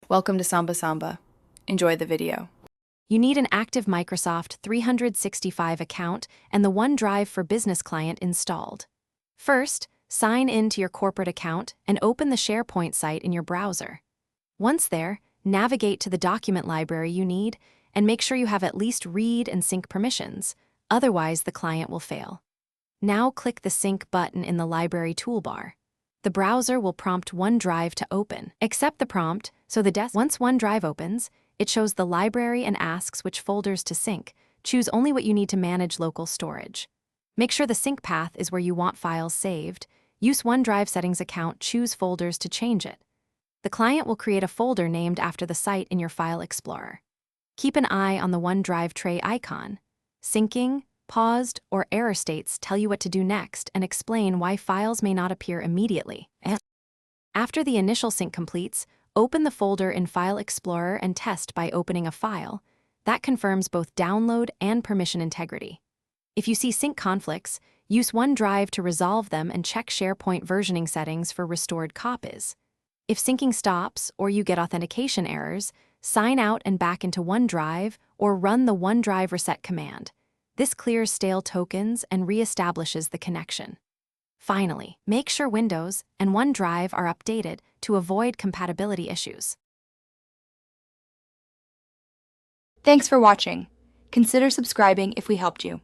Welcome to Samba Samba. Enjoy the video. You need an active Microsoft 365 account and the OneDrive for Business client installed. First, sign in to your corporate account and open the Sharepoint site in your browser. Once there, navigate to the document library you need and make sure you have at least read and sync permissions, otherwise the client will fail. Now click the Sync button in the library toolbar. The browser will prompt OneDrive to open. Accept the prompt, so once OneDrive opens, it shows the library and asks which folders to sync. Choose only what you need to manage local storage. Make sure the sync path is where you want files saved. Use OneDrive settings account, choose folders to change it. The client will create a folder named after the site in your File Explorer. Keep an eye on the OneDrive tray icon. Syncing, paused, or error states tell you what to do next and explain why files may not appear immediately. After the initial sync completes, open the folder in File Explorer and test by opening a file. That confirms both download and permission integrity. If you see sync conflicts, use OneDrive to resolve them and check Sharepoint versioning settings for restored copies. If syncing stops or you get authentication errors, sign out and back into OneDrive or run the OneDrive reset command. This clears stale tokens and reestablishes the connection. Finally, make sure Windows and OneDrive are updated to avoid compatibility issues. Thanks for watching. Consider subscribing if we helped you.